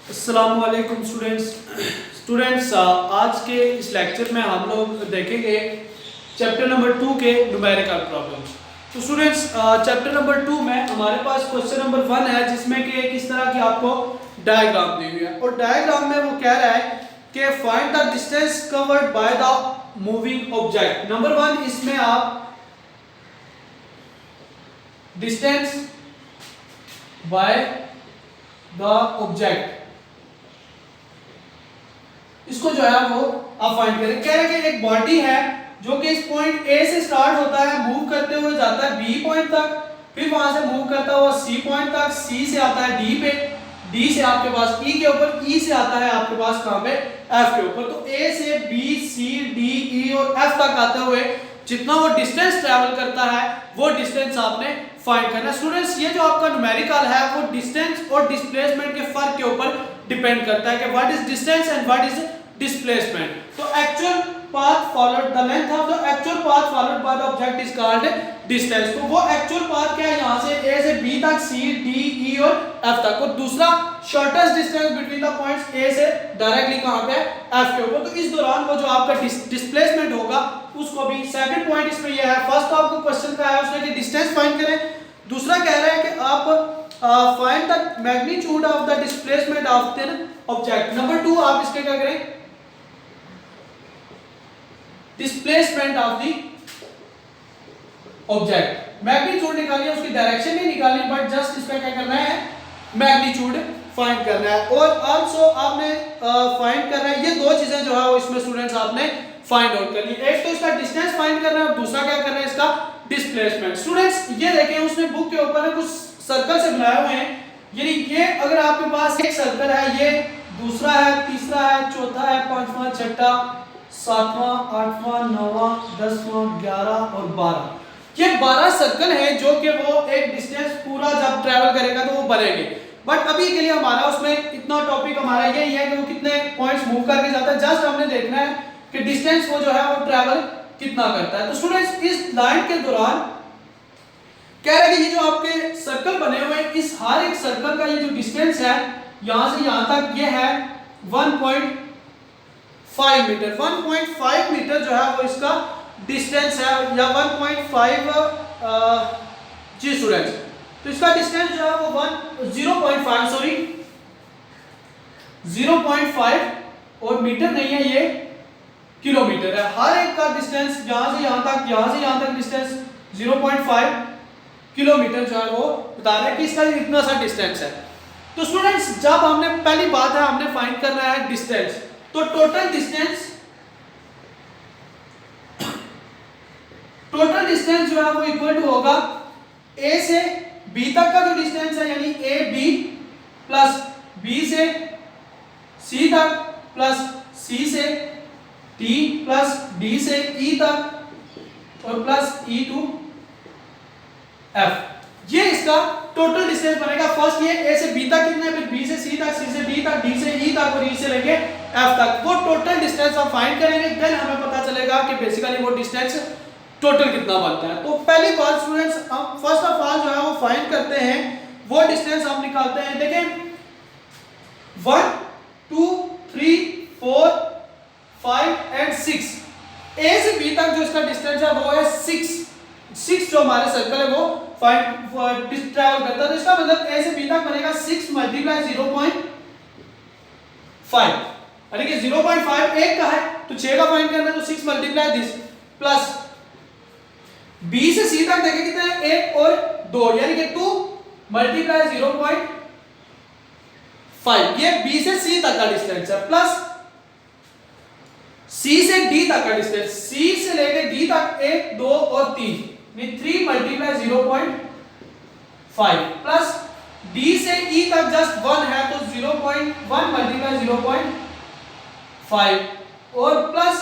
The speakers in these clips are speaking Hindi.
अस्सलामुअलैकुम स्टूडेंट्स आज के इस लेक्चर में हम लोग देखेंगे चैप्टर नंबर 2 के न्यूमेरिकल प्रॉब्लम्स। तो स्टूडेंट्स चैप्टर नंबर 2 में हमारे पास क्वेश्चन नंबर 1 है जिसमें कि एक इस तरह की आपको डायग्राम दी हुई है और डायग्राम में वो कह रहा है कि find the distance covered by the moving object. Number 1 इसमें आप डिस्टेंस बाय द ऑब्जेक्ट इसको जो है वो आप फाइंड करें। कह रहे हैं कि एक बॉडी है जो कि इस पॉइंट ए से स्टार्ट होता है, मूव करते हुए जाता है बी पॉइंट तक, फिर वहां से मूव करता हुआ सी पॉइंट तक, सी से आता है डी पे, डी से आपके पास ई के ऊपर, ई से आता है आपके पास कहां पे एफ के ऊपर। तो ए से बी सी डी ई और एफ तक आते हुए जितना वो डिस्टेंस ट्रैवल करता है वो डिस्टेंस आपने फाइंड करना। स्टूडेंट्स ये जो आपका न्यूमेरिकल है वो डिस्टेंस और डिस्प्लेसमेंट के फर्क के ऊपर डिपेंड करता है कि what is distance and what is displacement. So actual path followed, the length of the actual path followed by the object is called distance. तो वो actual path क्या है, यहाँ से A से B तक, C, D, E और F तक। और दूसरा shortest distance between the points A से directly कहाँ पे F के ऊपर। तो इस दौरान वो जो आपका displacement होगा उसको भी सेकंड पॉइंट इसमें यह है। फर्स्ट आपको क्वेश्चन का है उसने कि डिस्टेंस फाइंड करें, दूसरा कह रहा है कि आप find the magnitude of the displacement of an object. Number 2 आप इसके क्या करें, displacement of the object. Magnitude निकालिए, उसकी डायरेक्शन नहीं निकालनी बट जस्ट इसका क्या करना है, मैग्नीट्यूड फाइंड करना है। और आल्सो आपने फाइंड करना है, ये दो चीजें जो है वो इसमें स्टूडेंट्स आपने फाइंड आउट कर ली। एक तो इसका डिस्टेंस फाइंड करना है और दूसरा क्या करना है, इसका डिस्प्लेसमेंट। स्टूडेंट्स ये देखें उसने बुक के ऊपर कुछ सर्कल से बनाए हुए हैं, यानी ये अगर आपके पास एक सर्कल है, ये दूसरा है, तीसरा है, चौथा है, पांचवा, छठा, सातवां, आठवां, नौवां, 10वां, 11 और 12। ये 12 सर्कल हैं जो कि वो एक डिस्टेंस पूरा जब ट्रैवल करेगा तो वो बनेंगे। बट अभी के लिए हमारा उसमें इतना टॉपिक हमारा यही है कि वो कितने पॉइंट्स मूव करके जाता है, जस्ट हमने देखना है कि डिस्टेंस वो जो है वो ट्रैवल कितना करता है। तो स्टूडेंट्स इस लाइन के दौरान कह रहे हैं कि ये जो आपके सर्कल बने हुए हैं, इस हर एक सर्कल का ये जो डिस्टेंस है यहां से यहां तक ये है 1.5 मीटर। 1.5 मीटर जो है वो इसका डिस्टेंस है, या 1.5 जी स्टूडेंट्स। तो इसका डिस्टेंस जो है वो 0.5 और मीटर नहीं है, ये किलोमीटर है। हर एक का डिस्टेंस यहां से यहां तक, यहां से यहां तक डिस्टेंस 0.5 किलोमीटर जो है वो बता रहा है कि इसका इतना सा डिस्टेंस है। तो स्टूडेंट्स जब हमने पहली बात है हमने फाइंड करना है डिस्टेंस, तो टोटल डिस्टेंस जो है वो इक्वल टू होगा ए से बी तक का जो डिस्टेंस है, यानी ए बी प्लस बी से सी तक प्लस सी से डी प्लस डी से ई तक और प्लस ई टू एफ। ये इसका टोटल डिस्टेंस बनेगा। फर्स्ट ये ए से बी तक कितना है, फिर बी से सी तक, सी से डी तक, डी से ई तक और ई से लेके एफ तक। वो टोटल डिस्टेंस हम फाइंड करेंगे, देन हमें पता चलेगा कि बेसिकली वो डिस्टेंस टोटल कितना बनता है। तो पहली बात स्टूडेंट्स हम फर्स्ट ऑफ ऑल जो है वो फाइंड करते हैं, वो डिस्टेंस हम निकालते हैं। देखें 1 2 3 4 5 एंड 6, ए से बी तक जो इसका डिस्टेंस है वो है 6 जो हमारे सर्कल है वो ट्रैवल करता है। तो इसका मतलब ए से बी तक बनेगा 6 मल्टीप्लाई 0.5, यानी कि 0.5 एक का है तो 6 का फाइंड करना है, तो 6 मल्टीप्लाई दिस प्लस बी से सी तक देखें कितना है, 1 और 2, यानी कि 2 मल्टीप्लाई 0.5, ये बी से सी तक का डिस्टेंस है, प्लस सी से डी तक का डिस्टेंस, सी से लेके डी तक 1 2 और 3, 3 मल्टीप्लाई 0.5 प्लस डी से ई तक जस्ट 1 है तो 0.1 मल्टीप्लाई 0.5 और प्लस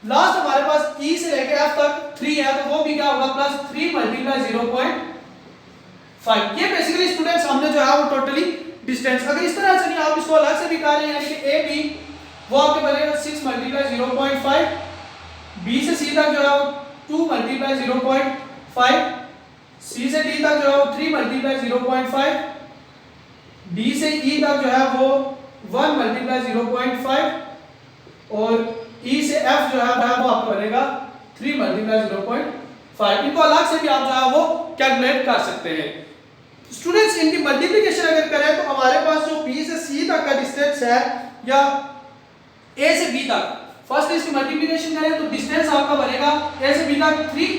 लास्ट हमारे पास ई से लेके एफ तक 3 है तो वो भी क्या होगा, प्लस 3 मल्टीप्लाई 0.5। ये बेसिकली स्टूडेंट्स हमने जो है वो टोटली डिस्टेंस, अगर इस तरह से नहीं आप इसको अलग से भी कर रहे हैं, यानी कि ए बी वो आपके बनेगा 6 मल्टीप्लाई 0.5, बी से सी तक जो है वो 2 मल्टीप्लाई 0.5, सी से डी तक जो है वो 3 मल्टीप्लाई 0.5, डी से ई तक जो है वो 1 मल्टीप्लाई 0.5 और E से F जो है वो आपका बनेगा 3 मल्टीप्लाई 0.5। इनको अलग से भी आप जो है वो कैलकुलेट कर सकते हैं। स्टूडेंट्स इनकी मल्टीप्लिकेशन अगर करें तो हमारे पास जो B से C तक का डिस्टेंस है या A से B तक, फर्स्ट इसकी मल्टीप्लिकेशन करें तो डिस्टेंस आपका बनेगा A से B तक 3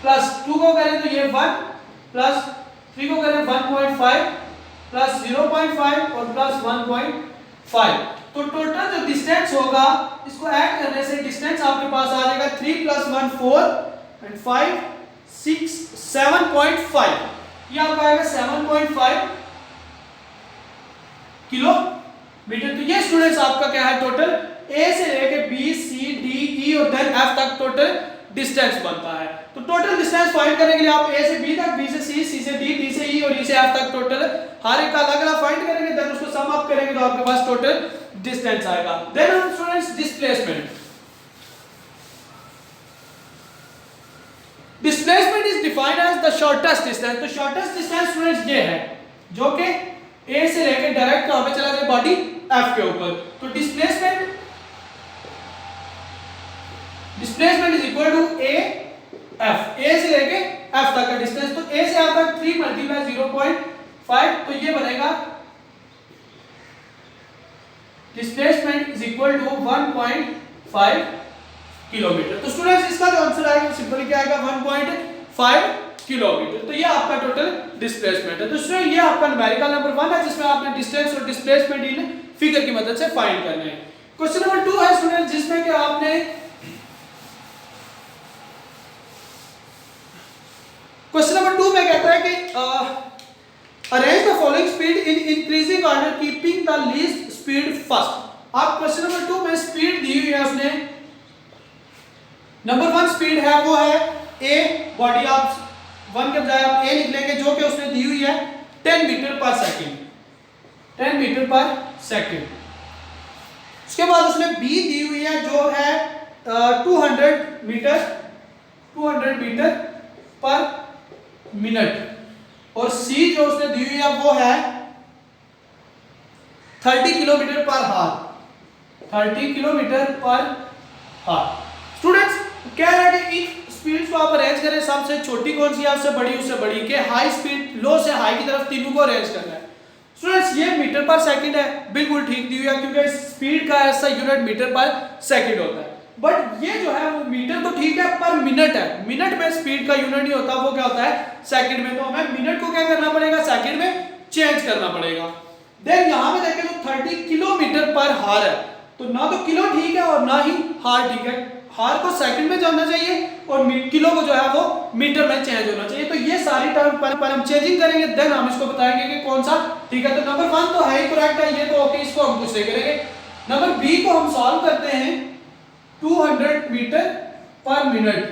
प्लस 2 को करें तो ये 1 प्लस 3 को करें 1.5 प्लस 0.5 और प्लस 1.5। तो टोटल जो डिस्टेंस होगा इसको ऐड करने से डिस्टेंस आपके पास आ जाएगा 3 प्लस 1 4 एंड 5 6 7.5। ये आपका आएगा 7.5 किलोमीटर। तो ये स्टूडेंट्स आपका क्या है टोटल ए से लेके बी सी डी ई और देन एफ तक टोटल डिस्टेंस बनता है। तो टोटल डिस्टेंस फाइंड करने के लिए आप ए से बी तक, बी से सी से डी, डी से ई और ई से एफ तक टोटल हर एक का अलग अलग फाइंड करेंगे, देन उसको सम अप करेंगे तो आपके पास टोटल डिस्टेंस आएगा। देन हम students displacement, displacement is defined as the shortest distance. तो शॉर्टेस्ट डिस्टेंस स्टूडेंट्स ये है जो कि ए से लेकर डायरेक्ट कहां पे चला जाए बॉडी एफ के ऊपर। तो displacement is equal to A F, A से लेके एफ तक का डिस्टेंस। तो ए से एफ तक 3 मल्टीप्लाई 0.5 तो ये बनेगा displacement is equal to 1.5 kilometre. तो स्टूडेंट्स इसका जो आंसर आएगा सिंपली क्या आएगा 1.5 किलोमीटर। तो ये आपका टोटल डिस्प्लेसमेंट है। तो स्टूडेंट ये आपका न्यूमेरिकल नंबर 1 है जिसमें आपने डिस्टेंस और डिस्प्लेसमेंट इन फिगर की मदद से फाइंड करना है। क्वेश्चन नंबर 2 है स्टूडेंट जिसमें कि आपने क्वेश्चन नंबर 2 में कहता है कि arrange the following speed in increasing order keeping the least speed first. आप क्वेश्चन नंबर 2 में स्पीड दी हुई है उसने, नंबर 1 स्पीड है वो है ए, बॉडी आप 1 के बजाय आप ए लिख लेंगे जो कि उसने दी हुई है 10 metre per second, 10 metre per second. उसके बाद उसने बी दी हुई है जो है 200 मीटर पर मिनट और सी जो उसने दी हुई है वो है 30 किलोमीटर पर हार, 30 किलोमीटर पर हार। स्टूडेंट्स कह रहा है कि इन स्पीड्स को आप अरेंज करें, सबसे छोटी कौन सी है उससे बड़ी उससे बड़ी, के हाई स्पीड लो से हाई की तरफ तीनों को अरेंज करना है। स्टूडेंट्स ये मीटर पर सेकंड है, बिल्कुल ठीक दी हुई है क्योंकि स्पीड का ऐसा यूनिट मीटर पर सेकंड होता है। बट ये जो है वो मीटर तो ठीक है पर मिनट है, मिनट में स्पीड का यूनिट नहीं होता, वो क्या होता है सेकंड में। तो हमें मिनट को क्या करना पड़ेगा सेकंड में चेंज करना पड़ेगा। देन यहां पे देखें तो 30 किलोमीटर पर हार है, तो ना तो किलो ठीक है और ना ही हार ठीक है। हार को सेकंड में जाना चाहिए और किलो को जो है वो मीटर में चेंज होना चाहिए। तो ये सारी टर्म पर हम चेंजिंग करेंगे, देन हम इसको बताएंगे कि कौन सा ठीक है। तो नंबर 1 तो है ही करेक्ट है, ये तो ओके, इसको हम कुछ नहीं करेंगे। नंबर बी को हम सॉल्व करते हैं 200 मीटर पर मिनट,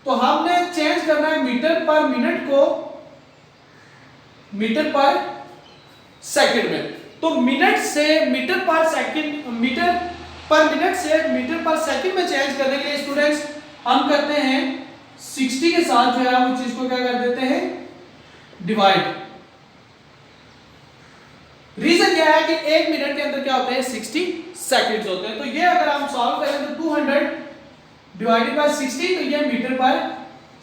तो हमने चेंज करना है मीटर पर मिनट को मीटर पर सेकंड में। तो मिनट से मीटर पर सेकंड, मीटर पर मिनट से मीटर पर सेकंड में चेंज करने के लिए स्टूडेंट्स हम करते हैं 60 के साथ जो है वो चीज को क्या कर देते हैं डिवाइड। रीजन यह है कि 1 मिनट के अंदर क्या होते हैं 60 सेकंड्स होते हैं। तो ये अगर हम सॉल्व करें तो 200 डिवाइडेड बाय 60 तो ये मीटर पर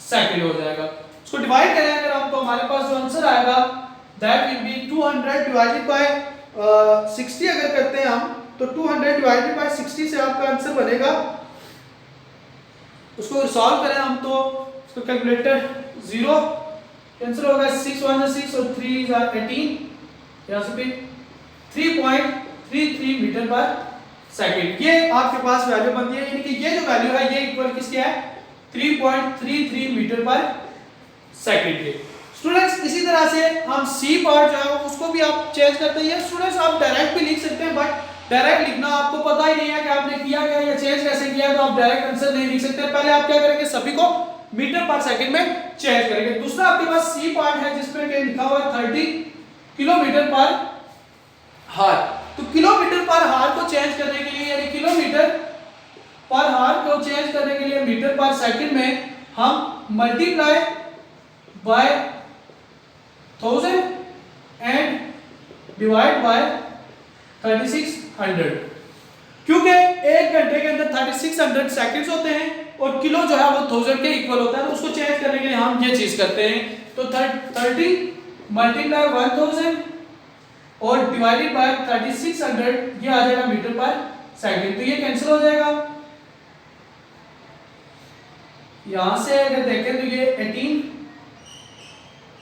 सेकंड हो जाएगा। इसको डिवाइड करें अगर हम तो हमारे पास जो आंसर आएगा that will B 200 divided by 60 अगर करते हैं हम तो 200 डिवाइडेड बाय 60 से आपका आंसर बनेगा, उसको सॉल्व करें हम तो इसको कैलकुलेटर 0 कैंसिल होगा, 6 1 6 और 3 18, यहां से भी 3.33 मीटर पर सेकंड ये आपके पास वैल्यू बनती है। यानी कि ये जो वैल्यू है ये इक्वल किसके है 3.33 मीटर पर सेकंड के। स्टूडेंट्स इसी तरह से हम सी पार्ट जो है उसको भी आप चेंज करते हैं। स्टूडेंट्स आप डायरेक्ट भी लिख सकते हैं, बट डायरेक्ट लिखना आपको पता ही नहीं है कि आपने किया क्या या चेंज कैसे किया, तो आप डायरेक्ट आंसर नहीं लिख सकते। पहले आप क्या करेंगे सभी को मीटर पर सेकंड में चेंज करेंगे। दूसरा आपके पास सी पार्ट है जिसमें कि लिखा हुआ है 30 किलोमीटर पर हार। तो किलोमीटर पर हार को चेंज करने के लिए यानी किलोमीटर पर हार को चेंज करने के लिए मीटर पर सेकंड में हम multiply by 1000 and divide by 3600, क्योंकि एक घंटे के अंदर 3600 सेकंड्स होते हैं और किलो जो है वो 1000 के इक्वल होता है, तो उसको चेंज करने के लिए हम ये चीज करते हैं। तो 30 मल्टीप्लाई 1000 और डिवाइडेड बाय 3600, ये आ जाएगा मीटर पर सेकंड। तो ये कैंसिल हो जाएगा। यहां से अगर देखें तो ये 18,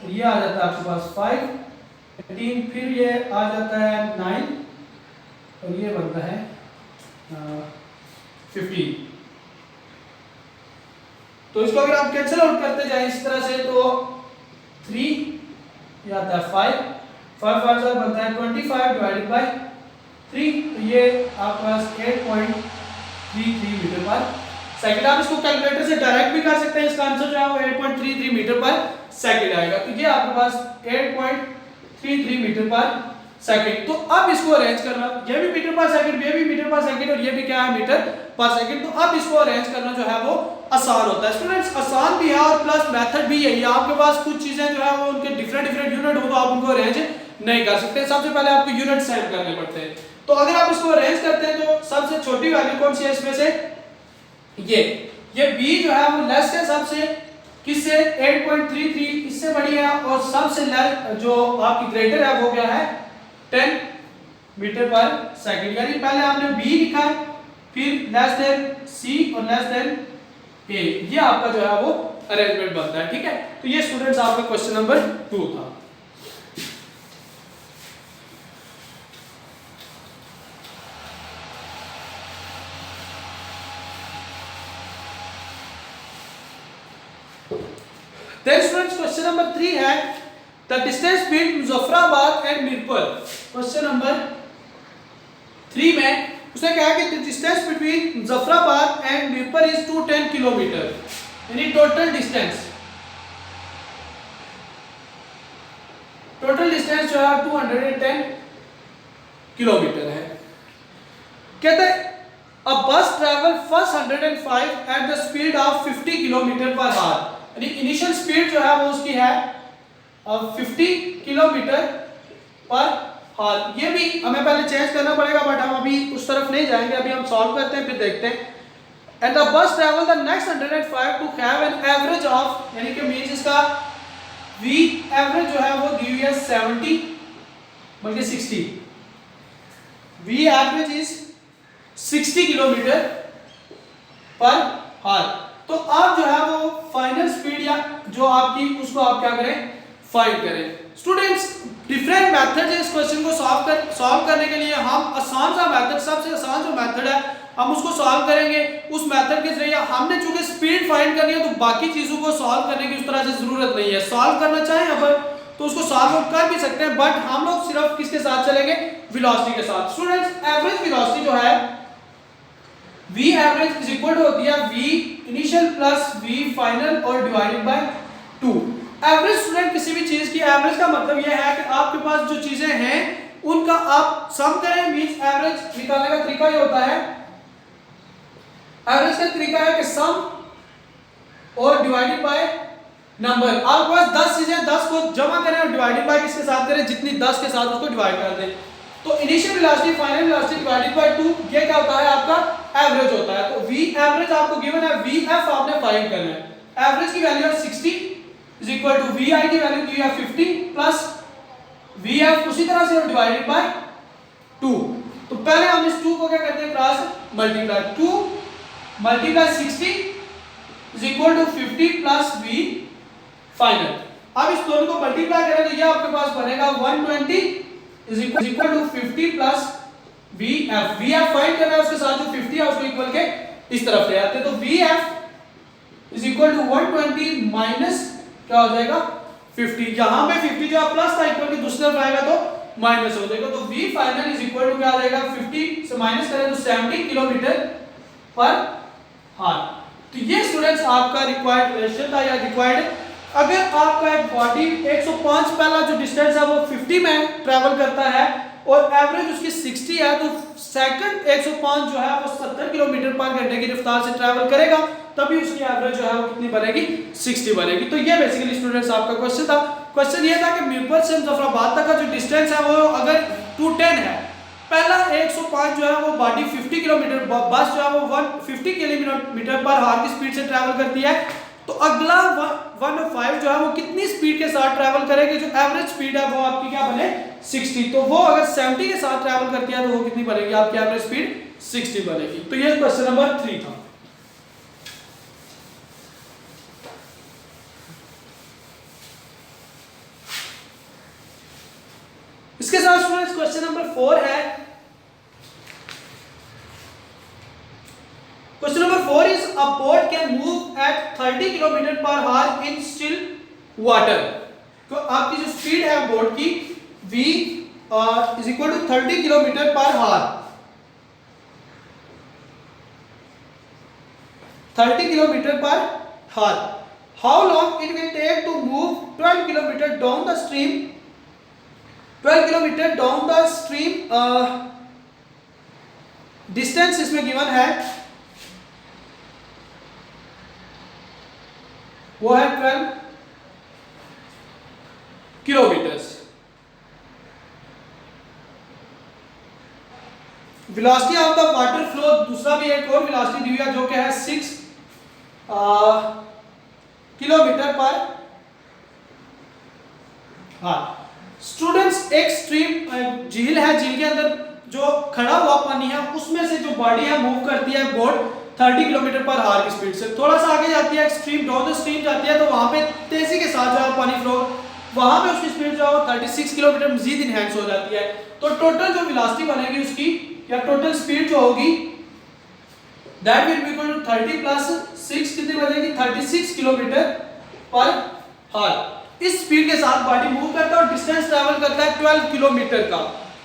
ये आ जाता है आपके पास 5, 18, फिर ये आ जाता है 9 और ये बनता है 15। तो इसको अगर आप कैंसिल आउट करते जाएं इस तरह से तो 3, ये आता है 5, 5 बनता है 25 डिवाइडेड बाय 3, तो ये आपके पास 8.33 मीटर पर सेकंड। आप इसको कैलकुलेटर से डायरेक्ट भी कर सकते हैं, इसका आंसर जो है वो 8.33 मीटर पर सेकंड आएगा। तो ये आपके पास 8.33 मीटर पर सेकंड। तो अब इसको अरेंज करना, ये भी मीटर पर सेकंड, ये भी मीटर पर सेकंड और ये भी क्या है मीटर पर सेकंड। तो अब इसको अरेंज करना जो है वो आसान होता है स्टूडेंट्स, आसान भी है और प्लस मेथड भी यही है। आपके पास कुछ चीजें जो है वो उनके डिफरेंट यूनिट हो तो आप उनको अरेंज नहीं कर सकते, सबसे पहले आपको यूनिट सेट करने पड़ते हैं। तो अगर आप इसको अरेंज करते हैं तो सबसे छोटी वैल्यू कौन सी है इसमें से, ये b जो है वो लेस है सबसे किससे 8.33, इससे बड़ी है, और सबसे जो आपकी ग्रेटर है वो क्या है 10 मीटर पर सेकंड। यानी पहले आपने b लिखा है, फिर लेस देन c और लेस देन a, ये आपका जो है वो अरेंजमेंट बनता है। ठीक है, तो ये स्टूडेंट्स आपका क्वेश्चन नंबर 2 था। Then students question number 3 है the distance between Muzaffarabad and Mirpur. Question number 3 में उसने कहा कि the distance between Muzaffarabad and Mirpur is 210 kilometre, यानी टोटल डिस्टेंस जो है 210 किलोमीटर है। कहते हैं a bus travel first 105 at the speed of 50 kilometre per our, यानी इनिशियल स्पीड जो है वो उसकी है 50 किलोमीटर पर हाल। ये भी हमें पहले चेंज करना पड़ेगा, बट हम अभी उस तरफ नहीं जाएंगे, अभी हम सॉल्व करते हैं फिर देखते हैं। And the bus travel the next 105 to have an average of, यानी कि मींस इसका v एवरेज जो है वो दी हुई है 70 बल्कि 60, v एवरेज इज 60 किलोमीटर पर हार। तो आप जो है वो फाइनल स्पीड या जो आपकी उसको आप क्या करें फाइंड करें। स्टूडेंट्स डिफरेंट मेथड है इस क्वेश्चन को सॉल्व करने के लिए। हम आसान सा मेथड, सबसे आसान जो मेथड है हम उसको सॉल्व करेंगे। उस मेथड के जरिए हमने चूंकि स्पीड फाइंड करनी है तो बाकी चीजों को सॉल्व करने की उस तरह से जरूरत नहीं है। सॉल्व करना चाहें अगर तो उसको सॉल्व कर भी सकते हैं, बट हम लोग सिर्फ किसके साथ चलेंगे, वेलोसिटी के साथ। स्टूडेंट्स एवरेज वेलोसिटी जो है v average is equal to होती है v initial plus v final और डिवाइडेड बाय 2। एवरेज स्टूडेंट किसी भी चीज की एवरेज का मतलब यह है कि आपके पास जो चीजें हैं उनका आप सम करें, मींस एवरेज निकालने का तरीका ये होता है, एवरेज का तरीका है कि सम और डिवाइडेड बाय नंबर। आपके पास 10 चीजें, 10 को जमा करें और डिवाइडेड बाय किसके साथ करें, जितनी 10 के साथ उसको डिवाइड कर दें। तो initial velocity final velocity divided by 2, ये क्या होता है आपका एवरेज होता है। तो v एवरेज आपको गिवन है, vf आपने फाइंड करना है। एवरेज की वैल्यू है 60 इज इक्वल टू vi की वैल्यू दी है 50 प्लस vf उसी तरह से डिवाइडेड बाय 2। तो पहले हम इस 2 को क्या करते हैं, cross multiply, 2 multiply 60 is equal to 50 plus v final. अब इस दोनों को मल्टीप्लाई करें तो ये आपके पास बनेगा 120 is equal to 50 plus vf find करना है, उसके साथ जो 50 है उसको इक्वल के इस तरफ ले आते हैं। तो vf is equal to 120 minus क्या हो जाएगा 50, यहां पे 50 जो प्लस था इक्वल के दूसरी तरफ आएगा तो माइनस हो जाएगा। तो v final is equal to क्या आ जाएगा, 50 से माइनस करें तो 70 किलोमीटर पर हार। तो ये स्टूडेंट्स आपका रिक्वायर्ड क्वेश्चन था या रिक्वायर्ड। अगर आपका एक बॉडी 105 पहला जो डिस्टेंस है वो 50 में ट्रैवल करता है और एवरेज उसकी 60 है, तो सेकंड 105 जो है वो 70 किलोमीटर पर घंटे की रफ्तार से ट्रैवल करेगा, तभी उसकी एवरेज जो है वो कितनी बनेगी, 60 बनेगी। तो ये बेसिकली स्टूडेंट्स आपका क्वेश्चन था। क्वेश्चन ये था कि मीरपुर से मुजफ्फराबाद तक का जो डिस्टेंस है वो अगर 210 है पहला 105 जो है वो बॉडी 50 किलोमीटर, बस जो है वो 150 किलोमीटर पर आवर की स्पीड से ट्रैवल करती है। तो अगला 105 जो है वो कितनी स्पीड के साथ ट्रैवल करेगी, जो एवरेज स्पीड है वो आपकी क्या बने 60। तो वो अगर 70 के साथ ट्रैवल करती है तो वो कितनी बनेगी आपकी एवरेज स्पीड 60 बनेगी। तो ये क्वेश्चन नंबर 3 था। इसके साथ स्टूडेंट्स क्वेश्चन नंबर 4 है। Question number 4 is a boat can move at 30 kilometre per hour in still water. तो आपकी जो स्पीड है बोट की v is equal to 30 kilometre per hour, 30 kilometre per hour. How long it will take to move 12 kilometre down the stream, 12 kilometre down the stream. Distance इसमें गिवन है वो है 12 kilometres. Velocity of the water flow, दूसरा भी एक और वेलोसिटी दी हुई है जो कि है 6 किलोमीटर पर आवर। स्टूडेंट्स एक स्ट्रीम झील है, झील के अंदर जो खड़ा हुआ पानी है उसमें से जो बॉडी है मूव करती है बोट 30 किलोमीटर पर आवर की स्पीड से। थोड़ा सा आगे जाती है, स्ट्रीम डाउन द स्ट्रीम जाती है, तो वहां पे तेजी के साथ जो है पानी फ्लो, वहां पे उसकी स्पीड जो है 36 किलोमीटर मजीद इनहैंस हो जाती है। तो टोटल जो वेलोसिटी बनेगी उसकी या टोटल स्पीड जो होगी that will be equal to 30 plus 6 कितनी बनेगी 36 किलोमीटर पर आवर। इस स्पीड के साथ बॉडी मूव करता है और डिस्टेंस ट्रैवल करता है 12 किलोमीटर का।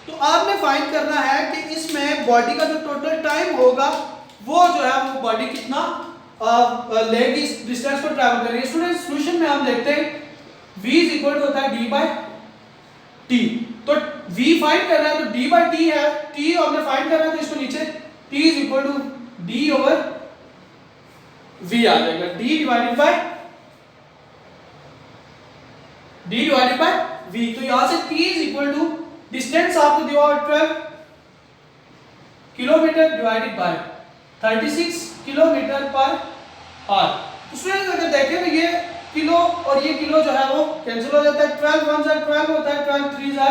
तो आपने फाइंड करना है कि इसमें बॉडी का जो टोटल टाइम होगा वो जो है वो बॉडी कितना लेगी इस डिस्टेंस को ट्रैवल करेगी। स्टूडेंट सॉल्यूशन में हम देखते हैं v इज इक्वल टू होता है d बाय t। तो v फाइंड कर रहा है तो d बाय t है, t हमने फाइंड कर रहा है तो इसको नीचे t is equal to d over v आ जाएगा, d डिवाइडेड बाय v। तो यहां से t is equal to distance आपको दिया हुआ 12 kilometre divided by 36 kilometre per hour. उसमें अगर देखें तो ये किलो और ये किलो जो है वो कैंसिल हो जाता है, 12 1 जा 12 होता है, 12 3 जा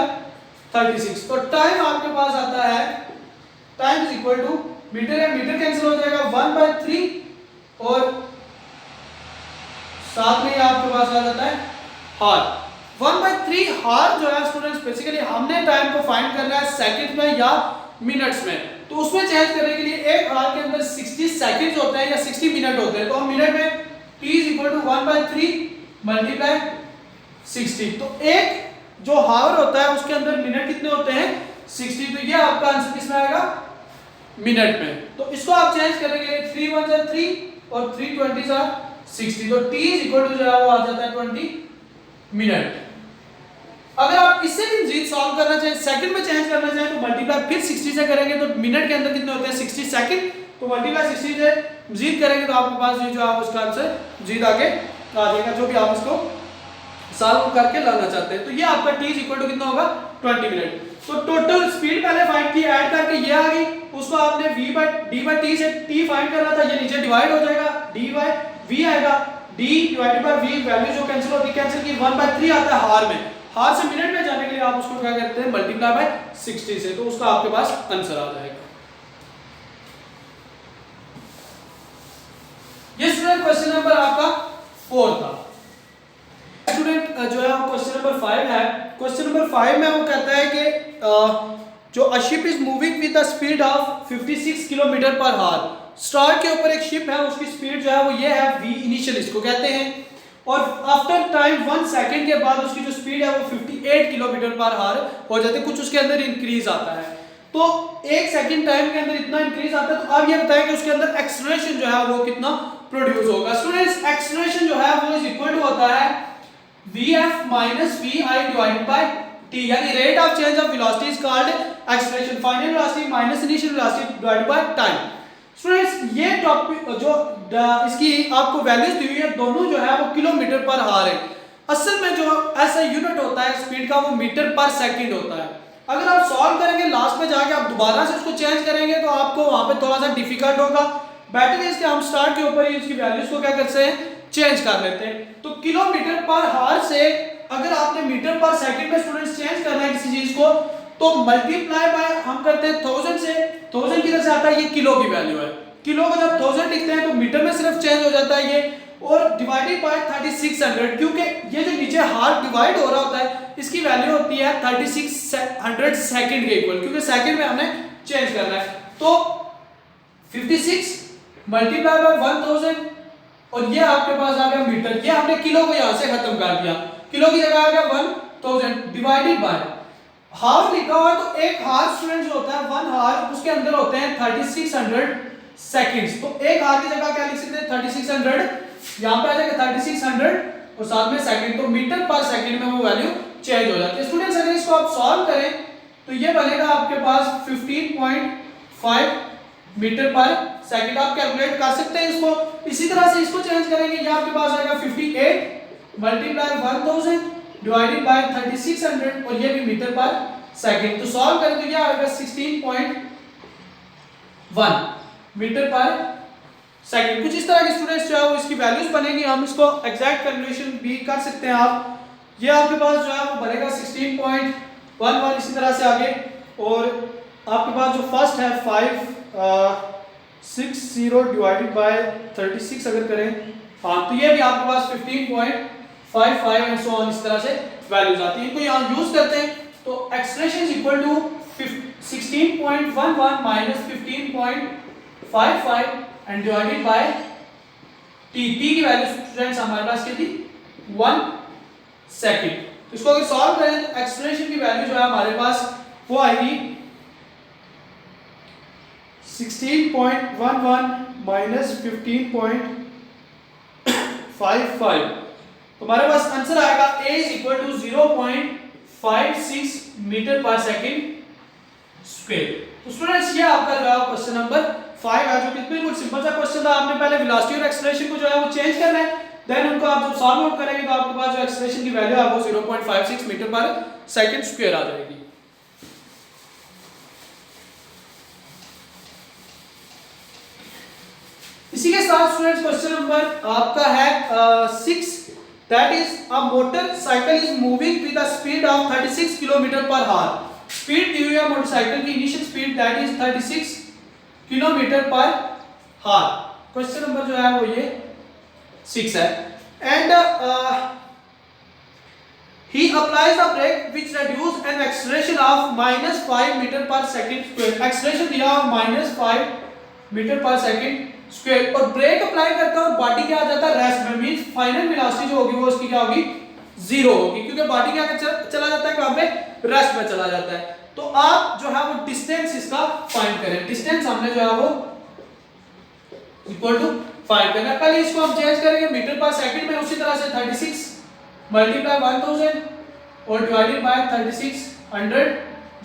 36। तो टाइम आपके पास आता है, time is equal to metre है, मीटर कैंसिल हो जाएगा 1/3 और साथ में आपके पास आ जाता है हार। 1/3 हार जो है स्टूडेंट्स बेसिकली हमने टाइम को फाइंड करना है सेकंड में या मिनट्स में। तो उसमें चेंज करने के लिए एक हार के अंदर 60 सेकंड्स होते हैं या 60 मिनट होते हैं। तो हम मिनट में t is equal to 1/3 multiply 60। तो एक जो हावर होता है उसके अंदर मिनट कितने होते हैं 60। तो ये आपका आंसर किसमें आएगा मिनट में। तो इसको आप चेंज करने के लिए 3 1 जा 3 और 3 20 जा 60। तो t इज इक्वल टू जो है वो आ जाता है 20 मिनट। अगर आप इससे भी मजीद सॉल्व करना चाहें, सेकंड में चेंज करना चाहें तो मल्टीप्लाई फिर 60 से करेंगे तो मिनट के अंदर कितने होते हैं 60 सेकंड। तो मल्टीप्लाई 60 से मजीद करेंगे तो आपके पास ये जो है उसका आंसर मजीद आगे आ जाएगा जो भी आप इसको सॉल्व करके लाना चाहते हैं। तो ये आपका t इज इक्वल टू कितना होगा 20 मिनट। तो टोटल स्पीड पहले फाइंड की, ऐड करके ये आ गई, उसको आपने d/t से t फाइंड करना था, ये नीचे डिवाइड हो जाएगा, d/v आएगा, d divided by v, value जो कैंसिल होती है कैंसिल की 1/3 आता है हार में। हार से मिनट में जाने के लिए आप उसको क्या करते हैं मल्टीप्लाई बाय 60 से, तो उसका आपके पास आंसर आ जाएगा। ये स्टूडेंट क्वेश्चन नंबर आपका 4 था। स्टूडेंट जो है वो क्वेश्चन नंबर 5 है। क्वेश्चन नंबर 5 में वो कहता है कि जो a ship is moving with the speed of 56 kilometre per our. Star के ऊपर एक शिप है, उसकी स्पीड जो है वो ये है v इनिशियल इसको कहते हैं, और आफ्टर टाइम 1 सेकंड के बाद उसकी जो स्पीड है वो 58 किलोमीटर पर आवर हो जाती है, कुछ उसके अंदर इंक्रीज आता है। तो 1 सेकंड टाइम के अंदर इतना इंक्रीज आता है। तो आप ये बताएं कि उसके अंदर एक्सेलरेशन जो है वो कितना प्रोड्यूस होगा। स्टूडेंट्स एक्सेलरेशन जो है वो इज इक्वल टू होता है vf minus vi divided by t, यानी rate of change of velocity is called acceleration, final velocity minus initial velocity divided by time. Students ये टॉपिक जो इसकी आपको वैल्यूज दी हुई है दोनों जो है वो किलोमीटर पर आवर है। असल में जो ऐसा यूनिट होता है स्पीड का वो मीटर पर सेकंड होता है। अगर आप सॉल्व करेंगे लास्ट में जाके आप दोबारा से उसको चेंज करेंगे तो आपको वहां पे थोड़ा सा डिफिकल्ट होगा। बेटर है इसके हम स्टार्ट के ऊपर ही इसकी वैल्यूज को क्या करते हैं, चेंज कर लेते हैं। तो किलोमीटर पर हावर से अगर आपने मीटर पर सेकंड में स्टूडेंट्स चेंज करना है किसी चीज को, तो मल्टीप्लाई बाय हम करते हैं 1000 से, 1000 किधर से आता है, ये किलो की वैल्यू है। किलो को जब 1000 लिखते हैं तो मीटर में सिर्फ चेंज हो जाता है ये, और डिवाइडेड बाय 3600, क्योंकि ये जो नीचे हाफ डिवाइड हो रहा होता है इसकी वैल्यू होती है 3600 सेकंड के इक्वल, क्योंकि सेकंड में हमने चेंज करना है। तो 56 मल्टीप्लाई बाय 1000 और ये आपके पास आ गया मीटर। ये हमने किलो को यहां से खत्म कर दिया, किलो की जगह आ गया 1000 डिवाइडेड बाय हाफ लिखा हुआ है, तो एक हाफ स्टूडेंट जो होता है 1 हाफ उसके अंदर होते हैं 3600 सेकंड्स। तो एक हाफ की जगह क्या लिख सकते हैं 3600, यहां पे आ जाएगा 3600 और साथ में सेकंड, तो मीटर पर सेकंड में वो वैल्यू चेंज हो जाती है। स्टूडेंट्स अगर इसको आप सॉल्व करें तो ये बनेगा आपके पास 15.5 मीटर पर सेकंड। आप कैलकुलेट कर सकते हैं इसको। इसी तरह से इसको चेंज करेंगे, ये आपके पास आएगा 58 मल्टीप्लाई 1000 डिवाइडेड बाय 3600 और ये भी मीटर पर सेकंड। तो सॉल्व करें तो क्या आएगा 16.1 मीटर पर सेकंड। कुछ इस तरह के स्टूडेंट्स जो है वो इसकी वैल्यूज बनेगी, हम इसको एग्जैक्ट कैलकुलेशन भी कर सकते हैं आप। ये आपके पास जो है वो बनेगा 16.11 इसी तरह से आगे, और आपके पास जो फर्स्ट है 560 डिवाइडेड बाय 36 अगर करें, हाँ तो ये भी आपके पास 15.55 एंड सो ऑन इस तरह से वैल्यूज आती हैं। इनको यहाँ यूज करते हैं तो expression is equal to 16.11 minus 15.55 and divided by T. T की वैल्यू स्टूडेंट्स हमारे पास क्या थी 1 सेकंड। तो इसको अगर सॉल्व करें तो एक्सप्रेशन की वैल्यू जो है हमारे पास वो आएगी 16.11 माइनस 15.55। तो हमारे पास आंसर आएगा a is equal to 0.56 metre per second square. तो स्टूडेंट्स ये आपका जो है क्वेश्चन नंबर 5 है, जो कि बिल्कुल सिंपल सा क्वेश्चन था। आपने पहले वेलोसिटी और एक्सेलरेशन को जो है वो चेंज करना है, देन उनको आप जब सॉल्व आउट करेंगे तो आपके पास जो एक्सेलरेशन की वैल्यू है वो 0.56 मीटर पर सेकंड स्क्वायर आ जाएगी। इसी के साथ स्टूडेंट्स क्वेश्चन नंबर आपका है 6, that is a motorcycle is moving with a speed of 36 kilometre per hour. Speed दी हुई है मोटरसाइकिल की, initial speed that is 36 kilometre per hour. Question number जो है वो ये 6 है। And he applies a brake which reduce an acceleration of -5 metre per second square. Acceleration दिया -5 मीटर पर सेकंड स्क्वायर, और ब्रेक अप्लाई करता है और बॉडी क्या आ जाता है रेस्ट में, मींस फाइनल वेलोसिटी जो होगी वो उसकी क्या होगी 0 होगी, क्योंकि बॉडी क्या चला जाता है कहां पे, रेस्ट में चला जाता है। तो आप जो है वो डिस्टेंस इसका फाइंड करें। डिस्टेंस हमने जो है वो इक्वल टू फाइंड करना है। पहले इसको हम चेंज करेंगे मीटर पर सेकंड में, उसी तरह से 36 मल्टीप्लाई 1000 और डिवाइडेड बाय 3600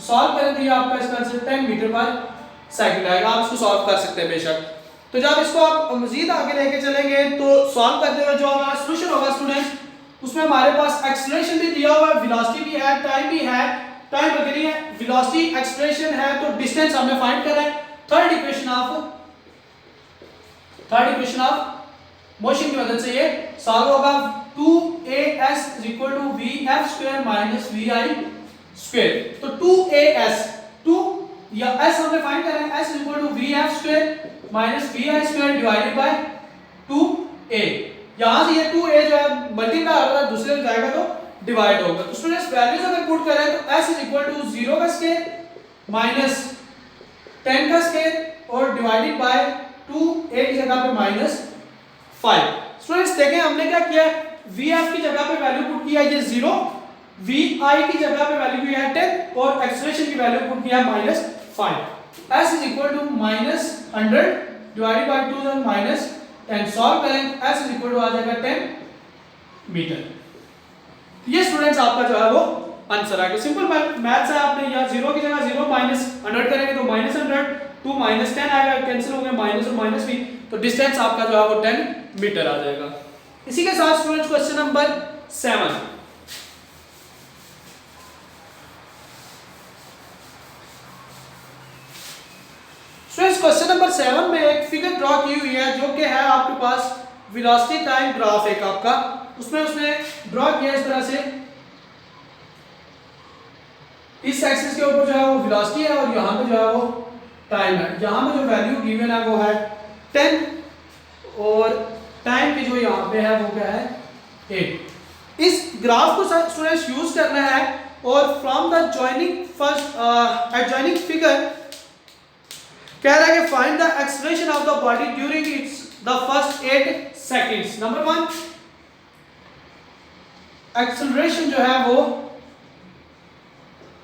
सॉल्व करें तो ये आपका इसका आंसर 10 मीटर पर सेकंड आएगा। आप इसको सॉल्व कर सकते हैं बेशक। तो जब इसको आप मजीद आगे लेके चलेंगे तो सॉल्व करते हुए जो हमारा सॉल्यूशन होगा स्टूडेंट्स, उसमें हमारे पास एक्सेलरेशन भी दिया हुआ है, वेलोसिटी भी है, टाइम भी है। टाइम बदली है, वेलोसिटी एक्सेलरेशन है, तो डिस्टेंस हमने फाइंड करना है। थर्ड इक्वेशन ऑफ मोशन की मदद से ये सॉल्व होगा। 2as = vf² - vi²। तो 2as 2 या s हमने फाइंड करना है, s = vf² - vi² divided by 2a। यहां से ये 2a जो है मल्टीप्लाई होगा, दूसरे में जाएगा तो डिवाइड होगा। तो स्टूडेंट्स वैल्यूज अगर पुट करें तो s = 0 का स्क्वायर माइनस 10 का स्क्वायर और डिवाइडेड बाय 2a की जगह पे -5। स्टूडेंट्स देखें हमने क्या किया, vf की जगह पे वैल्यू पुट किया ये 0, vi की जगह पे वैल्यू किया है 10 और एक्सेलरेशन की वैल्यू पुट किया -5। s = -100 डिवाइडेड बाय 2000 -10 सॉल्व करें, s = आ जाएगा 10 मीटर। ये स्टूडेंट्स आपका जो है वो आंसर आएगा। सिंपल मैथ्स है, आपने यहाँ 0 की जगह 0 -100 करेंगे तो -100, 2 -10 आएगा, कैंसिल हो गया माइनस और माइनस भी, तो डिस्टेंस आपका जो है वो 10 मीटर आ जाएगा। इसी के साथ स्टूडेंट्स क्वेश्चन नंबर 7, नंबर 7 में एक फिगर ड्रॉ की हुई है जो कि है आपके पास वेलोसिटी टाइम ग्राफ एक आपका, उसमें उसने ड्रॉ किया इस तरह से। इस एक्सिस के ऊपर जो है वो वेलोसिटी है और यहाँ पे जो है वो टाइम है। यहाँ पे जो वैल्यू गिवन है वो है 10 और टाइम की जो यहाँ पे है वो क्या है 8। इस ग्राफ को स्टूडेंट्स यूज करना है और फ्रॉम द एडजॉइनिंग फिगर कह रहा है कि find the acceleration of the body during its the first 8 seconds. Number 1 acceleration जो है वो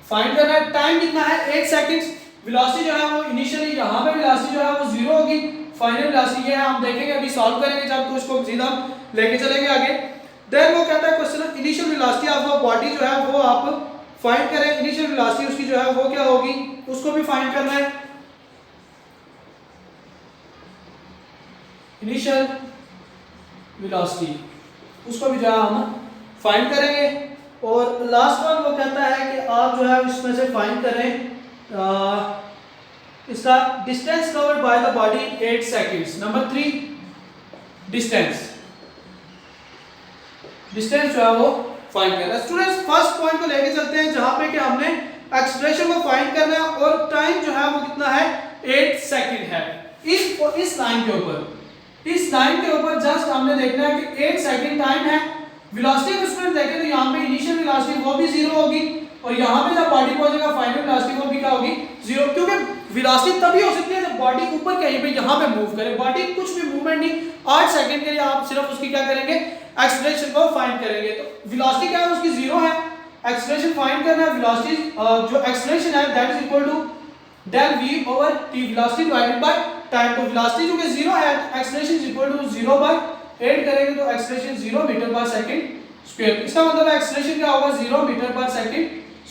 फाइंड करना है। टाइम कितना है 8 सेकंड्स। वेलोसिटी जो है वो इनिशियली यहाँ पे वेलोसिटी जो है वो 0 होगी, फाइनल वेलोसिटी ये है हम देखेंगे अभी सॉल्व करेंगे जब, तो उसको सीधा लेके चलेंगे आगे। देन वो कहता है question initial velocity of the body जो है वो आप फाइंड करें। इनिशियल वेलोसिटी उसकी जो है वो क्या होगी उसको भी फाइंड करना है। इनिशियल वेलोसिटी उसको भी जो है हम फाइंड करेंगे। और लास्ट वन वो कहता है कि आप जो है इसमें से फाइंड करें इसका distance covered by the body 8 seconds. Number 3 distance जो है वो फाइंड करना है। स्टूडेंट्स फर्स्ट पॉइंट को लेके चलते हैं जहां पे कि हमने एक्सेलरेशन को फाइंड करना है और टाइम जो है वो कितना है 8 सेकंड है। इस लाइन के ऊपर जस्ट हमने देखना है कि 8 सेकंड टाइम है। वेलोसिटी को स्टूडेंट देखें तो यहाँ पे इनिशियल वेलोसिटी वो भी 0 होगी और यहाँ पे जब बॉडी पहुंचेगा फाइनल वेलोसिटी वो भी क्या होगी 0, क्योंकि वेलोसिटी तभी हो सकती है जब बॉडी ऊपर कहीं पे यहाँ पे मूव करे। बॉडी कुछ भी मूवमेंट नहीं, 8 सेकंड के लिए आप सिर्फ उसकी क्या करेंगे एक्सेलरेशन को फाइंड करेंगे। तो वेलोसिटी क्या है उसकी 0 है, एक्सेलरेशन फाइंड करना है। वेलोसिटी जो एक्सेलरेशन है that is equal to del v over t, velocity divided by time. तो वेलोसिटी जो कि 0 है, acceleration is equal to 0 by 8 करेंगे तो acceleration 0 metre per second square. इसका मतलब है एक्सेलरेशन क्या होगा 0 मीटर पर सेकंड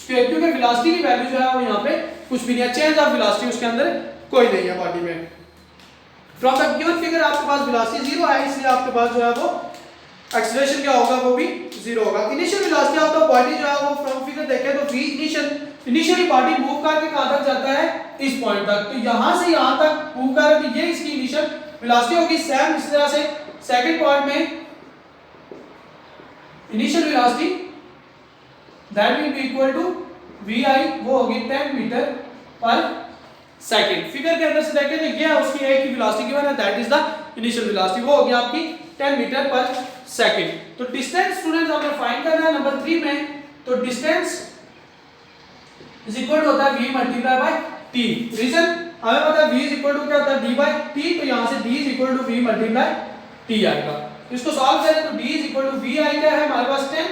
स्क्वायर, क्योंकि वेलोसिटी की वैल्यू जो है वो यहाँ पे कुछ भी नहीं है, चेंज ऑफ वेलोसिटी उसके अंदर कोई नहीं है बॉडी में। फ्रॉम द गिवन फिगर आपके पास वेलोसिटी 0 है, इसलिए आपके पास जो है वो एक्सेलरेशन क्या होगा वो भी 0 होगा। Initial velocity of the body जो है वो फ्रॉम फिगर देखें तो v इनिशियली बॉडी मूव करके कहां तक जाता है इस पॉइंट तक, तो यहां से यहां तक मूव कर रही है, ये इसकी इनिशियल वेलोसिटी होगी। सेम इस तरह से सेकंड पार्ट में initial velocity that will be equal to vi, वो होगी 10 मीटर पर सेकंड। फिगर के अंदर से देखें तो ये उसकी एक ही वेलोसिटी गिवन है that is the initial velocity, वो होगी आपकी 10 मीटर पर सेकंड। तो डिस्टेंस स्टूडेंट्स हमें फाइंड करना है नंबर 3 में। तो डिस्टेंस इज इक्वल टू होता है v multiply by t। Reason हमें पता है v इज इक्वल टू क्या होता है d बाय t, तो यहां से d is equal to v multiply t आएगा। इसको सॉल्व करें तो d is equal to v I क्या है हमारे पास 10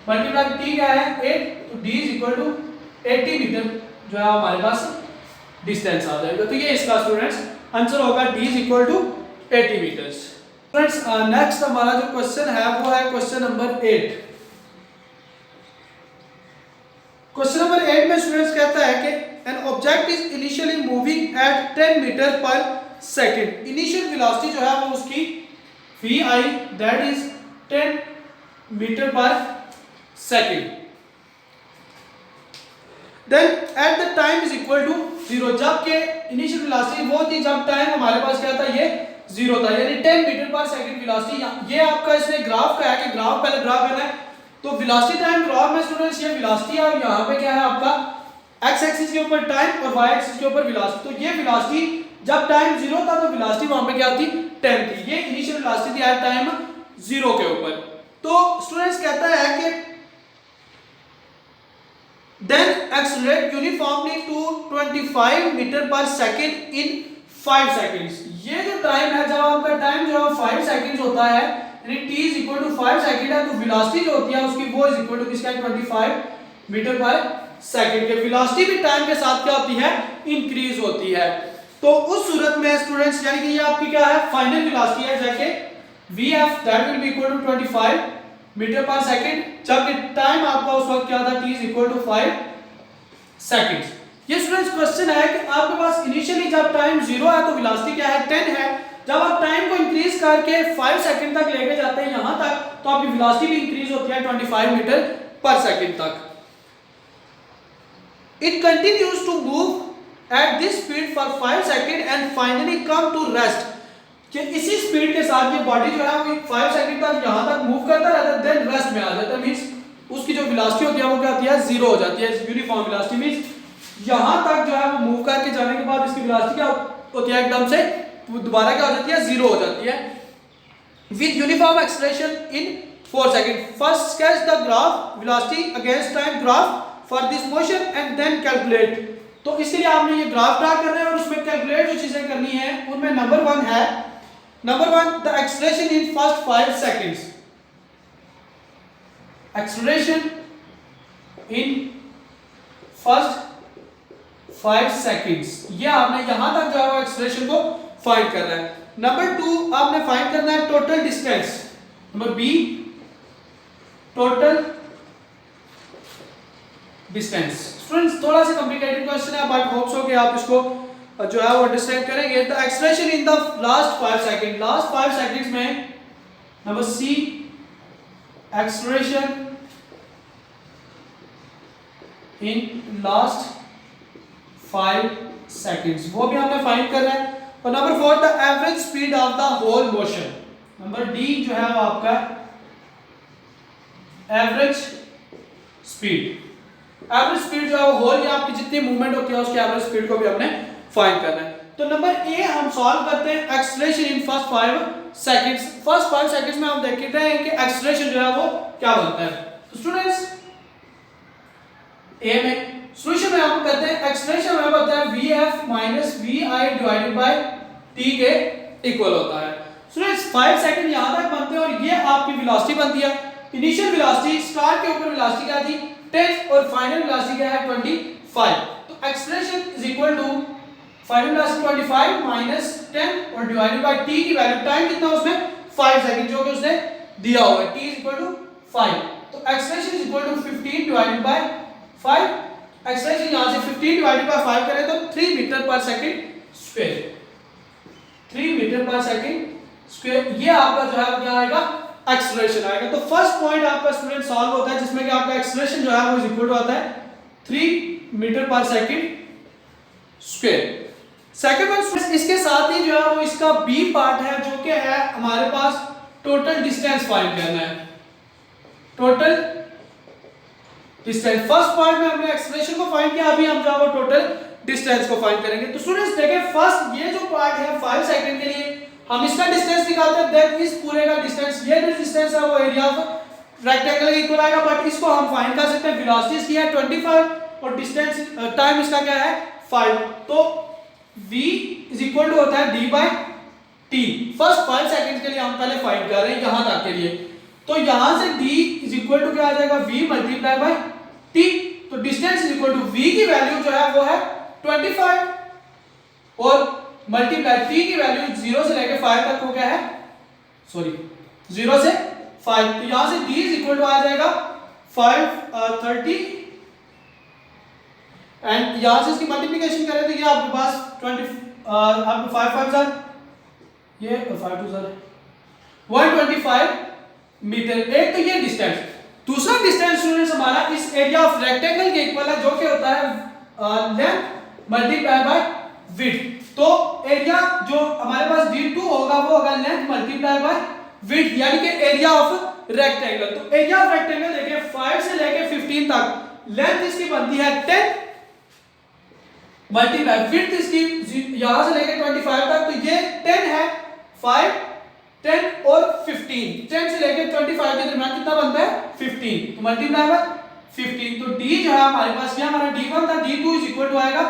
मल्टीप्लाई t क्या है 8, तो d is equal to 80 metre जो है हमारे पास डिस्टेंस आ जाएगा। तो ये इसका स्टूडेंट्स आंसर होगा d is equal to 80 metre. Friends next हमारा जो क्वेश्चन है वो है क्वेश्चन नंबर 8। क्वेश्चन नंबर 8 में स्टूडेंट्स कहता है कि an object is initially moving at 10 metre per second. Initial velocity जो है वो उसकी vi that is 10 metre per second. Then at the time is equal to 0, जबकि इनिशियल वेलोसिटी वो थी जब टाइम हमारे पास क्या था ये 0 था, यानी 10 मीटर पर सेकंड वेलोसिटी। ये आपका इसमें ग्राफ का है कि ग्राफ पहले ड्रा करना है। तो वेलोसिटी टाइम ग्राफ में स्टूडेंट्स ये वेलोसिटी है और यहाँ पे क्या है आपका x एक्सिस के ऊपर टाइम और y एक्सिस के ऊपर वेलोसिटी। तो ये वेलोसिटी जब टाइम 0 था तो वेलोसिटी वहां पे क्या थी 10 थी, ये इनिशियल वेलोसिटी थी एट टाइम 0 के ऊपर। तो स्टूडेंट्स कहता है कि then accelerate uniformly to 25 metre per second in 5 seconds. ये जो टाइम है जब आपका टाइम जो है 5 सेकंड्स होता है यानी t is equal to 5 second है, तो वेलोसिटी जो होती है उसकी वो इज इक्वल टू किसका 25 मीटर पर सेकंड के। वेलोसिटी भी टाइम के साथ क्या होती है इंक्रीज होती है। तो उस सूरत में स्टूडेंट्स यानी कि ये आपकी क्या है फाइनल वेलोसिटी है जाके vf that will be equal to 25 metre per second, जबकि टाइम आपका उस वक्त क्या था t is equal to 5 seconds. ये स्टूडेंट्स क्वेश्चन है कि आपके पास इनिशियली जब टाइम 0 है तो वेलोसिटी क्या है 10 है, जब आप टाइम को इंक्रीज करके 5 सेकंड तक लेके जाते हैं यहां तक तो आपकी वेलोसिटी भी इंक्रीज होती है 25 मीटर पर सेकंड तक। It continues to move at this speed for 5 seconds and finally come to rest। कि इसी स्पीड के साथ ये बॉडी जो है वो 5 सेकंड तक यहाँ तक मूव करता रहता है, देन रेस्ट में आ जाता है। मींस उसकी जो वेलोसिटी होती है वो क्या होती है, जीरो हो जाती है। यूनिफॉर्म वेलोसिटी मींस यहाँ तक जो है वो मूव करके जाने के बाद इसकी वेलोसिटी क्या होती है, एकदम से दोबारा क्या हो जाती है, जीरो हो जाती है। With uniform acceleration in 4 second. First sketch the graph velocity against time graph for this motion and then calculate. तो इसलिए आपने ये ग्राफ ड्रा करना है और उसमें कैलकुलेट जो चीजें करनी है उनमें नंबर 1 है, number 1 the acceleration in first 5 seconds. Acceleration in first 5 seconds, ये आपने यहां तक जो है एक्सेलरेशन को फाइंड करना है। नंबर 2 आपने फाइंड करना है total distance. Number B total distance. Students थोड़ा सा कॉम्प्लिकेटेड क्वेश्चन है बट होप सो कि आप इसको जो है वो अंडरस्टैंड करेंगे। The acceleration in the last 5 second, last 5 seconds में number C acceleration in last 5 seconds, वो भी हमने फाइंड करना है। और number 4 the average speed of the whole motion. Number D जो है वो आपका एवरेज स्पीड। एवरेज स्पीड जो है वो होल या आपकी जितनी मूवमेंट होती है उसकी एवरेज स्पीड को भी हमने फाइंड करना है। तो नंबर ए हम सॉल्व करते हैं acceleration in first 5 seconds. First 5 seconds में हम देखते हैं कि एक्सेलरेशन जो है वो क्या बनता है। तो स्टूडेंट्स ए में सॉल्यूशन में हम करते हैं एक्सेलरेशन में होता है vf - vi divided by t के इक्वल होता है। स्टूडेंट्स 5 सेकंड यहां तक बनते हैं और ये आपकी वेलोसिटी बनती है। इनिशियल वेलोसिटी स्टार्ट के ऊपर वेलोसिटी क्या थी 10 और फाइनल वेलोसिटी क्या है 25। तो acceleration is equal to final velocity 25 minus 10 और डिवाइडेड बाय t की वैल्यू टाइम कितना उसमें 5 सेकंड जो कि उसने दिया हुआ है, t इज इक्वल टू 5। तो acceleration is equal to 15 divided by 5। Acceleration यहां से 15 डिवाइडेड बाय 5 करें तो 3 metre per second square, 3 metre per second square, ये आपका जो है क्या आएगा एक्सेलरेशन आएगा। तो फर्स्ट पॉइंट आपका स्टूडेंट सॉल्व होता है जिसमें कि आपका एक्सेलरेशन जो है वो इज इक्वल टू आता है 3 metre per second square. Second one इसके साथ ही जो है वो इसका बी पार्ट है जो कि है हमारे पास टोटल डिस्टेंस फाइंड करना है। टोटल डिस्टेंस फर्स्ट पार्ट में हमने एक्सेलरेशन को फाइंड किया, अभी हम जो है वो टोटल डिस्टेंस को फाइंड करेंगे। तो स्टूडेंट्स देखें फर्स्ट ये जो पार्ट है 5 सेकंड के लिए हम इसका डिस्टेंस निकालते हैं, दैट इज पूरे का डिस्टेंस, ये जो डिस्टेंस है वो एरिया ऑफ रेक्टेंगल के इक्वल आएगा। बट इसको हम फाइंड कर सकते हैं, वेलोसिटी इसकी है 25 और डिस्टेंस टाइम इसका क्या है 5। तो v इज इक्वल टू होता है d by t। First 5 second के लिए हम पहले फाइंड कर रहे हैं यहां तक के लिए। तो यहां से d इज इक्वल टू क्या आ जाएगा v मल्टीप्लाई बाय t। तो distance is equal to v की वैल्यू जो है वो है 25 और मल्टीप्लाई t की वैल्यू 0 से लेकर 5 तक हो गया है, सॉरी 0 से 5। तो यहां से d इज इक्वल टू आ जाएगा 530 एंड यहां से इसकी मल्टीप्लिकेशन करें तो ये आपके पास 20 आपको 5 5 सर ये 5 2 सर 125 मीटर। एक तो ये डिस्टेंस, दूसरा डिस्टेंस स्टूडेंट्स हमारा इस एरिया ऑफ रेक्टेंगल के इक्वल है जो कि होता है लेंथ मल्टीप्लाई बाय विड्थ। तो एरिया जो हमारे पास d2 होगा वो होगा लेंथ मल्टीप्लाई बाय विड्थ यानी कि एरिया ऑफ रेक्टेंगल। तो एरिया ऑफ रेक्टेंगल देखिए 5 से लेके 15 तक लेंथ इसकी बनती है 10 मल्टीप्लाई विड्थ इसकी यहां से लेके 25 तक, तो ये 10 है 5 10 और 15, 10 से लेके 25 के दरमियान कितना बनता है 15, तो मल्टीप्लाई बाय 15। तो d जो है हमारे पास ये हमारा d1 था, d2 इज इक्वल टू आएगा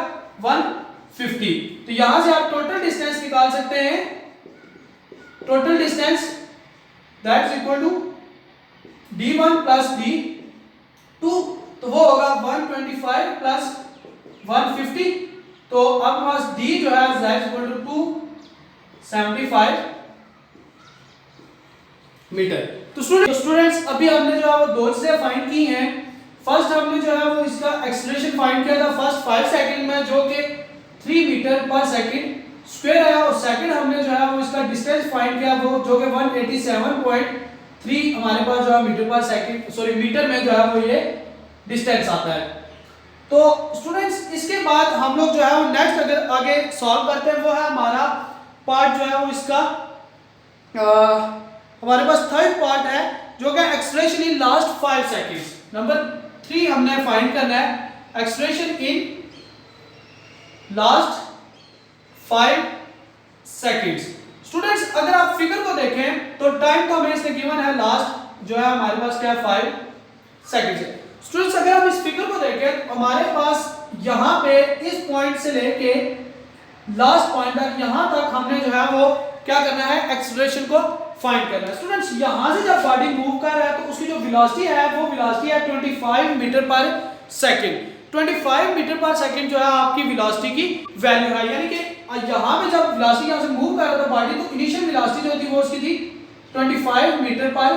150। तो यहां से आप टोटल डिस्टेंस निकाल सकते हैं, total distance that is equal to d1 plus d2, तो वो होगा 125 प्लस 150। तो अब पास d जो है that is equal to 275 metre. तो स्टूडेंट्स अभी हमने जो है वो दो चीजें फाइंड की हैं। फर्स्ट हमने जो है वो इसका एक्सेलरेशन फाइंड किया था फर्स्ट 5 सेकंड में जो कि 3 मीटर पर सेकंड स्क्वायर आया, और सेकंड हमने जो है वो इसका डिस्टेंस फाइंड किया वो जो कि 187.3 हमारे पास जो है metre per second, sorry metre में जो है वो ये डिस्टेंस आता है। तो स्टूडेंट्स इसके बाद हम लोग जो है वो नेक्स्ट अगर आगे सॉल्व करते हैं वो है हमारा पार्ट जो है वो इसका हमारे पास थर्ड पार्ट है जो कि expression in last 5 seconds. Number 3 हमने फाइंड करना है expression in last 5 seconds. Students अगर आप फिगर को देखें तो टाइम तो हमें इसने गिवन है लास्ट जो है हमारे पास क्या है 5 सेकंड्स है। स्टूडेंट्स अगर हम इस फिगर को देखें तो हमारे पास यहाँ पे इस पॉइंट से लेके लास्ट पॉइंट तक यहाँ तक हमने जो है वो क्या करना है एक्सेलरेशन को फाइंड करना है। स्टूडेंट्स यहाँ से जब बॉडी मूव कर रहा है तो उसकी जो वेलोसिटी है वो वेलोसिटी है 25 metre per second. 25 metre per second जो है आपकी वेलोसिटी की वैल्यू है, यानी कि यहाँ पे जब वेलोसिटी यहाँ से मूव कर रहा था बॉडी तो इनिशियल वेलोसिटी जो थी वो उसकी थी 25 मीटर पर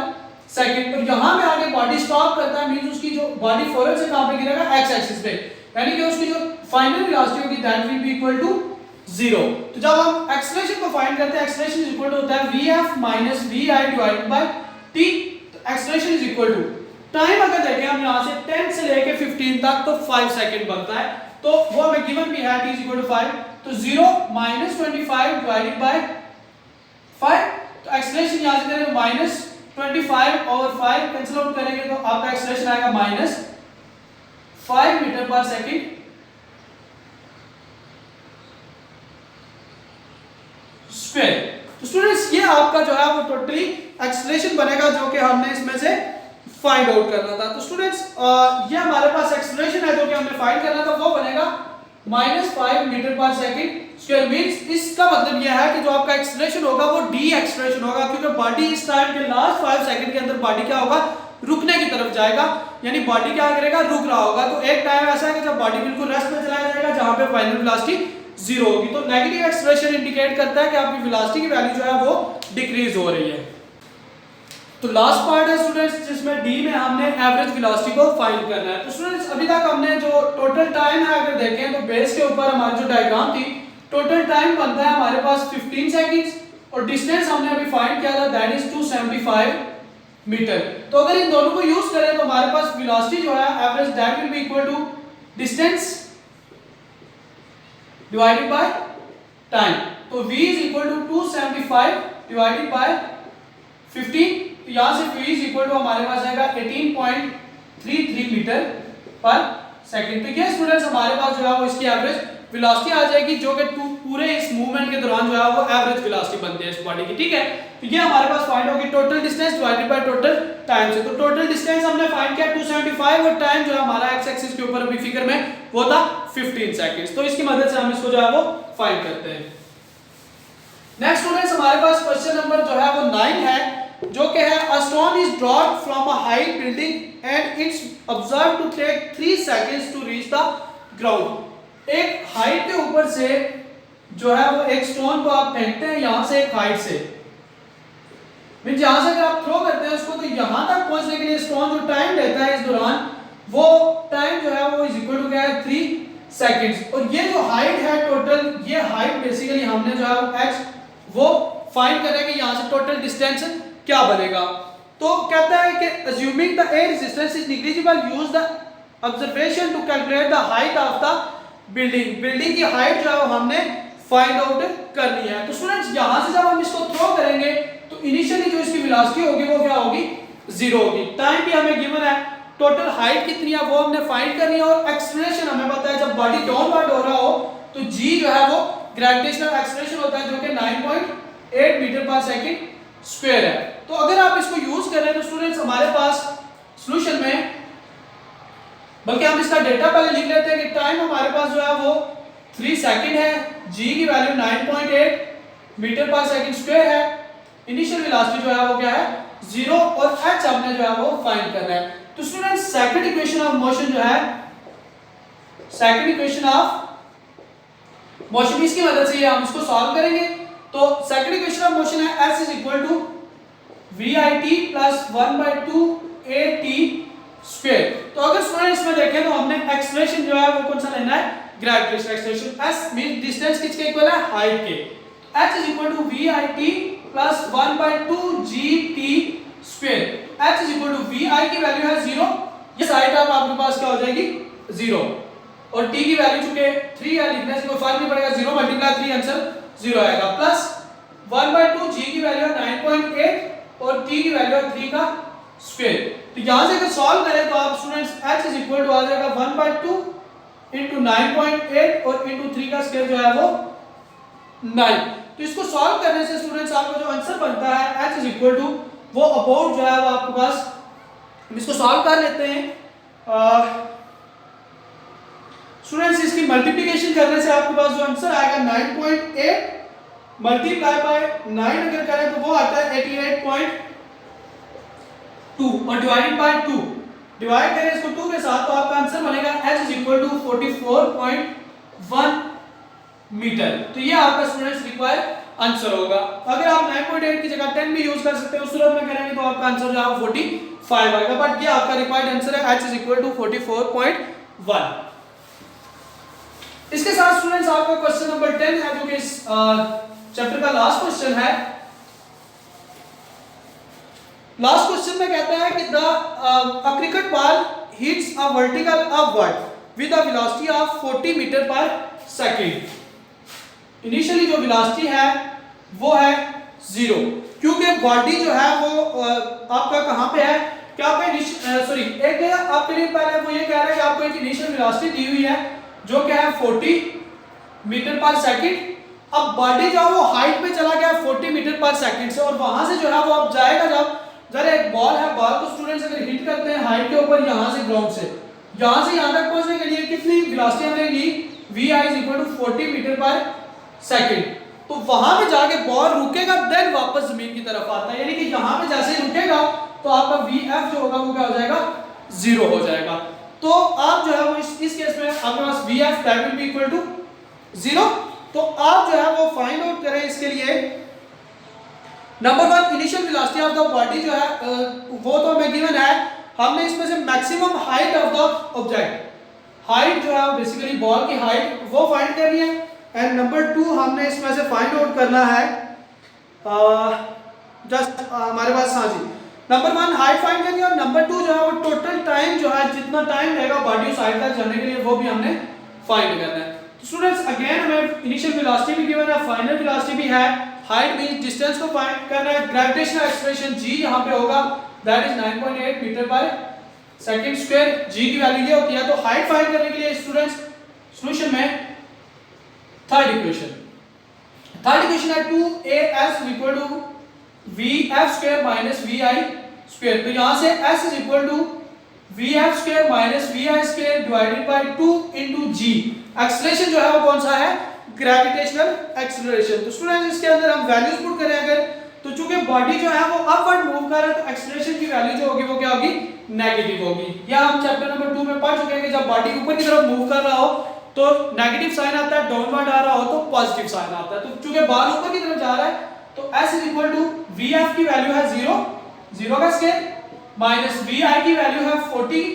सेकंड, और यहाँ पे आगे बॉडी स्टॉप करता है मींस उसकी जो बॉडी फॉरवर्ड से कहां पे गिरेगा एक्स एक्सिस पे, यानी कि उसकी जो फाइनल वेलोसिटी होगी that will be equal to 0। तो जब हम एक्सेलरेशन को फाइंड करते हैं एक्सेलरेशन इज इक्वल टू होता है vf minus vi divided by t। तो acceleration is equal to time अगर देखें हम यहां से 10 से लेके 15 तक तो 5 सेकंड बनता है, तो वो हमें गिवन भी है t इज इक्वल टू 5, तो 0 माइनस 25 डिवाइडेड बाय 5, तो एक्सेलरेशन यहां से करेंगे माइनस 25 और 5 कैंसिल आउट करेंगे तो आपका एक्सेलरेशन आएगा minus 5 metre per second square. तो स्टूडेंट्स ये आपका जो है वो टोटली एक्सेलरेशन बनेगा जो कि हमने इसमें से फाइंड आउट करना था। तो स्टूडेंट्स ये हमारे पास एक्सेलरेशन है जो कि हमने फाइंड करना था, वो बनेगा -5 metre per second square. Means इसका मतलब यह है कि जो आपका एक्सेलरेशन होगा वो डी एक्सेलरेशन होगा, क्योंकि बॉडी इस टाइम के लास्ट 5 सेकंड के अंदर बॉडी क्या होगा रुकने की तरफ जाएगा, यानी बॉडी क्या करेगा रुक रहा होगा। तो एक टाइम ऐसा है कि जब बॉडी बिल्कुल रेस्ट में चला जाएगा जहां पे फाइनल वेलोसिटी 0 होगी। तो नेगेटिव एक्सेलरेशन इंडिकेट करता है कि आपकी वेलोसिटी की वैल्यू जो है वो डिक्रीज हो रही है। तो लास्ट पार्ट है स्टूडेंट्स जिसमें डी में हमने एवरेज वेलोसिटी को फाइंड करना है। तो स्टूडेंट्स अभी तक हमने जो टोटल टाइम है अगर देखें तो बेस के ऊपर हमारी जो डायग्राम थी टोटल टाइम बनता है हमारे पास 15 सेकंड्स और डिस्टेंस हमने अभी फाइंड किया था दैट इज 275 मीटर। तो अगर इन दोनों को यूज करें तो हमारे पास वेलोसिटी जो है average that will be equal to distance divided by time. तो v is equal to 275 divided by 15, तो यहां से v इज इक्वल टू हमारे पास आएगा 18.33 मीटर पर सेकंड। तो ये स्टूडेंट्स हमारे पास जो है वो इसकी एवरेज वेलोसिटी आ जाएगी जो कि पूरे इस मूवमेंट के दौरान जो है वो एवरेज वेलोसिटी बनती है इस बॉडी की, ठीक है। तो ये हमारे पास फाइंड होगी total distance divided by total time से। तो टोटल डिस्टेंस हमने फाइंड किया 275 और टाइम जो है हमारा एक्स एक्सिस के ऊपर अभी फिगर में वो था 15 सेकंड्स। तो इसकी मदद से हम इसको जो है वो फाइंड करते हैं। नेक्स्ट स्टूडेंट्स हमारे पास क्वेश्चन नंबर जो है वो 9 है जो कि है a stone is dropped from a high building and its observe to take 3 seconds to reach the ground. एक हाइट के ऊपर से जो है वो एक स्टोन को आप फेंकते हैं यहां से एक हाइट से, मींस यहां से अगर आप थ्रो करते हैं उसको तो यहां तक पहुंचने के लिए स्टोन जो टाइम लेता है इस दौरान वो टाइम जो है वो इज इक्वल टू क्या है 3 सेकंड्स। और ये जो हाइट है टोटल ये हाइट बेसिकली हमने जो है वो x वो फाइंड करेंगे यहां से टोटल डिस्टेंस क्या बनेगा। तो कहता है कि assuming the air resistance is negligible use the observation to calculate the height of the building। Building की हाइट जो है हमने फाइंड आउट करनी है। तो स्टूडेंट्स यहां से जब हम इसको थ्रो करेंगे तो इनिशियली जो इसकी वेलोसिटी होगी वो क्या होगी 0 होगी। टाइम भी हमें गिवन है, टोटल हाइट कितनी है वो हमने फाइंड करनी है और एक्सेलरेशन हमें पता है जब बॉडी डाउनवर्ड हो रहा हो तो g जो है वो ग्रेविटेशनल एक्सेलरेशन होता है जो कि 9.8 मीटर पर सेकंड स्क्वायर है। तो अगर आप इसको यूज करें तो स्टूडेंट्स हमारे पास सॉल्यूशन में, बल्कि हम इसका डेटा पहले लिख लेते हैं कि टाइम हमारे पास जो है वो 3 सेकंड है, g की value 9.8 metre per second square है, इनिशियल वेलोसिटी जो है वो क्या है 0 और h हमने जो है वो फाइंड करना है। तो students second equation of motion जो है सेकंड इक्वेशन ऑफ मोशन इसकी मदद से हम इसको सॉल्व करेंगे। तो सेकंड इक्वेशन ऑफ मोशन है s is equal to vit plus 1/2 at square. तो अगर स्टूडेंट इसमें देखें तो हमने एक्सेलरेशन जो है वो कौन सा लेना है gravitational acceleration, s means distance किसके इक्वल है हाइट के, h is equal to vit plus 1/2 gt square. h is equal to vi की वैल्यू है 0, ये साइड अब आपके पास क्या हो जाएगी 0। और t की वैल्यू चुके 3 है, लिखने से कोई फर्क नहीं पड़ेगा, 0 मल्टीप्लाई 3 आंसर 0 आएगा, प्लस 1/2 g की वैल्यू है 9.8 और t की वैल्यू है 3 का स्क्वायर। तो यहां से अगर सॉल्व करें तो आप students h is equal to आ जाएगा 1/2 into 9.8 और into 3 का स्क्वायर जो है वो 9। तो इसको सॉल्व करने से स्टूडेंट्स आपको जो आंसर बनता है h इज इक्वल टू वो अबाउट जो है वो आपके पास, हम इसको सॉल्व कर लेते हैं स्टूडेंट्स। इसकी मल्टीप्लिकेशन करने से आपके पास जो आंसर आएगा 9.8 मल्टीप्लाई बाय 9 अगर करें तो वो आता है 88.2 और डिवाइडेड बाय 2, डिवाइड करें इसको 2 के साथ तो आपका आंसर बनेगा h is equal to 44.1 metre. तो ये आपका स्टूडेंट्स रिक्वायर्ड आंसर होगा। अगर आप 9.8 की जगह 10 भी यूज कर सकते हैं, उस सूरत में करेंगे तो आपका आंसर जो है 45 आएगा, बट ये आपका रिक्वायर्ड आंसर है h इज इक्वल टू 44.1। इसके साथ स्टूडेंट्स आपका क्वेश्चन नंबर 10 है जो कि इस चैप्टर का लास्ट क्वेश्चन है। लास्ट क्वेश्चन में कहता है कि the cricket ball hits a vertical upward with a velocity of 40 metre per second. Initially जो वेलोसिटी है वो है 0, क्योंकि बॉडी जो है वो आपका कहां पे है, क्या आपका सॉरी एक आपके लिए पहले वो ये कह रहा है कि आपको एक इनिशियल वेलोसिटी दी हुई है जो क्या है 40 मीटर पर सेकंड। अब बॉडी जो है वो हाइट पे चला गया 40 मीटर पर सेकंड से, और वहां से जो है वो अब जाएगा, जब जरा एक बॉल है, बॉल को स्टूडेंट्स अगर हिट करते हैं हाइट के ऊपर, यहां से ग्राउंड से यहां से यहां तक पहुंचने के लिए कितनी वेलोसिटी हमें ली, vi is equal to 40 metre per second. तो वहां पे जाके बॉल रुकेगा, देन वापस जमीन की तरफ आता है, यानी कि यहां पे जैसे ही रुकेगा तो आपका vf जो होगा वो क्या हो जाएगा, 0 हो जाएगा। तो आप जो है वो इस केस में आपके पास vf that will be equal to 0। तो आप जो है वो फाइंड आउट करें इसके लिए number 1 initial velocity of the body जो है वो तो हमें गिवन है, हमने इसमें से maximum height of the object, height जो है बेसिकली बॉल की हाइट वो फाइंड करनी है, एंड नंबर 2 हमने इसमें से फाइंड आउट करना है जस्ट हमारे पास, हाँ जी, नंबर 1 हाइट फाइंड करनी है, और नंबर 2 जो है वो टोटल टाइम जो है जितना टाइम लगेगा बॉडी उस हाइट तक जाने के लिए वो भी हमने फाइंड करना है। तो स्टूडेंट्स अगेन हमें इनिशियल वेलोसिटी भी गिवन है, फाइनल वेलोसिटी भी है, हाइट भी, डिस्टेंस को फाइंड करना है, ग्रेविटेशनल एक्सेलरेशन g यहां पे होगा that is 9.8 metre per second square, g की वैल्यू ये होती है। तो हाइट फाइंड करने के लिए स्टूडेंट्स सॉल्यूशन में थर्ड इक्वेशन है 2as equal to vf square minus vi square. तो यहां से s is equal to vf square minus vi square divided by 2 into g। Acceleration जो है वो कौन सा है, ग्रेविटेशनल एक्सेलरेशन। तो स्टूडेंट्स इसके अंदर हम वैल्यूज पुट करें अगर, तो चूंकि बॉडी जो है वो अपवर्ड मूव कर रहा है तो एक्सेलरेशन की वैल्यू जो होगी वो क्या होगी, नेगेटिव होगी। या हम चैप्टर नंबर 2 में पढ़ चुके हैं कि जब बॉडी ऊपर की तरफ मूव कर रहा हो तो नेगेटिव साइन आता है, डाउनवर्ड आ रहा हो तो पॉजिटिव साइन आता है। तो चूंकि बॉल ऊपर की तरफ जा रहा है तो s is equal to vf की वैल्यू है 0 का स्क्वायर माइनस vi की वैल्यू है 40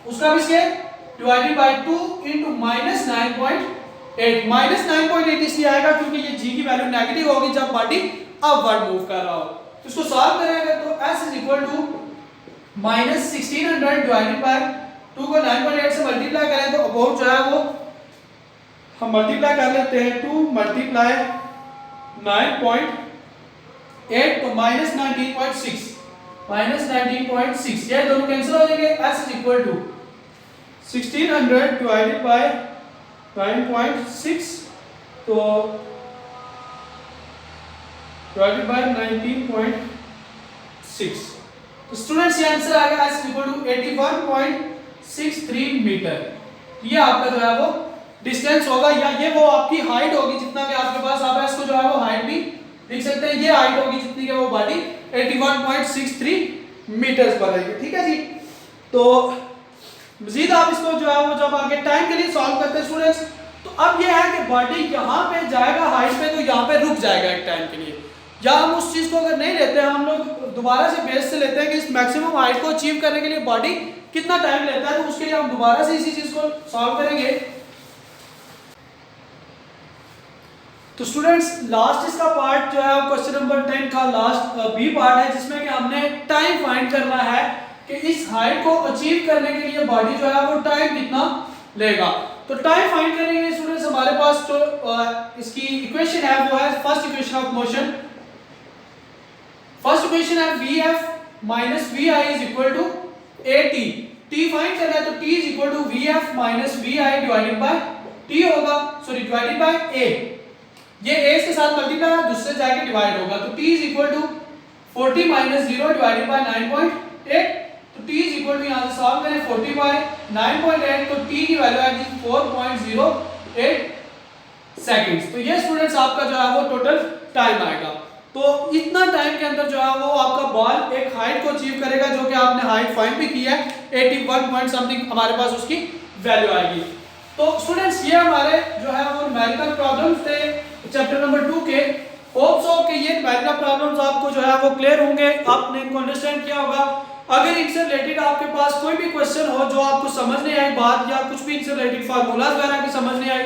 उसका भी square divided by 2 into minus 9.8। Minus 9.8 इसलिए आएगा क्योंकि ये g की वैल्यू नेगेटिव होगी जब बॉडी अपवर्ड मूव कर रहा हो। तो इसको सॉल्व करेंगे तो s is equal to minus 1600 divided by 2 को 9.8 से मल्टीप्लाई करें तो अबाउट जो है वो हम मल्टीप्लाई कर लेते हैं 2 मल्टीप्लाई 9.8 तो माइनस 19.6 ये दोनों कैंसिल हो जाएंगे। s is equal to 1600 divided by 9.6 तो डिवाइडेड बाय 19.6। तो स्टूडेंट्स ये आंसर आएगा s इक्वल टू 81.63 मीटर। ये आपका जो है वो डिस्टेंस होगा, या ये वो आपकी हाइट होगी जितना भी आपके पास, आप इसको जो है वो हाइट भी लिख सकते हैं, ये हाइट होगी जितनी के वो बॉडी 81.63 मीटर्स बनेगी। ठीक है जी। तो मजीद आप इसको जो है वो जब आगे टाइम के लिए सॉल्व करते हैं स्टूडेंट्स, तो अब ये है कि बॉडी यहाँ पे जाएगा हाइट पे तो यहाँ पे रुक जाएगा एक टाइम के लिए, या हम उस चीज को अगर नहीं लेते हैं, हम लोग दोबारा से बेस से लेते हैं कि इस मैक्सिमम हाइट को अचीव करने के लिए बॉडी कितना टाइम लेता है, तो उसके लिए हम दोबारा से इसी चीज को सॉल्व करेंगे। तो स्टूडेंट्स लास्ट इसका पार्ट जो है क्वेश्चन नंबर 10 का लास्ट बी पार्ट है, जिसमें कि हमने टाइम फाइंड करना है कि इस हाइट को अचीव करने के लिए बॉडी जो है वो टाइम कितना लेगा। तो टाइम फाइंड करने के लिए स्टूडेंट्स हमारे पास जो इसकी इक्वेशन है वो है first equation of motion. First equation है vf minus vi is equal to at। t find करना है तो t is equal to vf minus vi divided by t होगा, सॉरी डिवाइडेड बाय a। ये a के साथ मल्टीप्लाई है, दूसरे जाके डिवाइड होगा, तो t is equal to 40 minus 0 divided by 9.8। तो t इज इक्वल टू यहां से सॉल्व करें 40 बाय 9.8, तो t की वैल्यू आएगी 4.08 सेकंड्स। तो ये स्टूडेंट्स आपका जो है वो टोटल टाइम आएगा। तो इतना टाइम के अंदर जो है वो आपका बॉल एक हाइट को अचीव करेगा, जो कि आपने हाइट फाइंड भी की है 81 पॉइंट समथिंग हमारे पास उसकी वैल्यू आएगी। तो स्टूडेंट्स ये हमारे जो है वो न्यूमेरिकल प्रॉब्लम्स थे चैप्टर नंबर 2 के। होप सो कि ये न्यूमेरिकल प्रॉब्लम्स आपको जो है वो क्लियर होंगे, आपने इनको अंडरस्टैंड किया होगा। अगर इनसे रिलेटेड आपके पास कोई भी क्वेश्चन हो जो आपको समझ नहीं आई बात, या कुछ भी इनसे रिलेटेड फार्मूलाज वगैरह की समझ नहीं आई,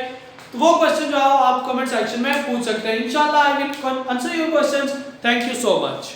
तो वो क्वेश्चन जो है आप कमेंट सेक्शन में पूछ सकते हैं। इंशाल्लाह I will answer your questions. Thank you so much.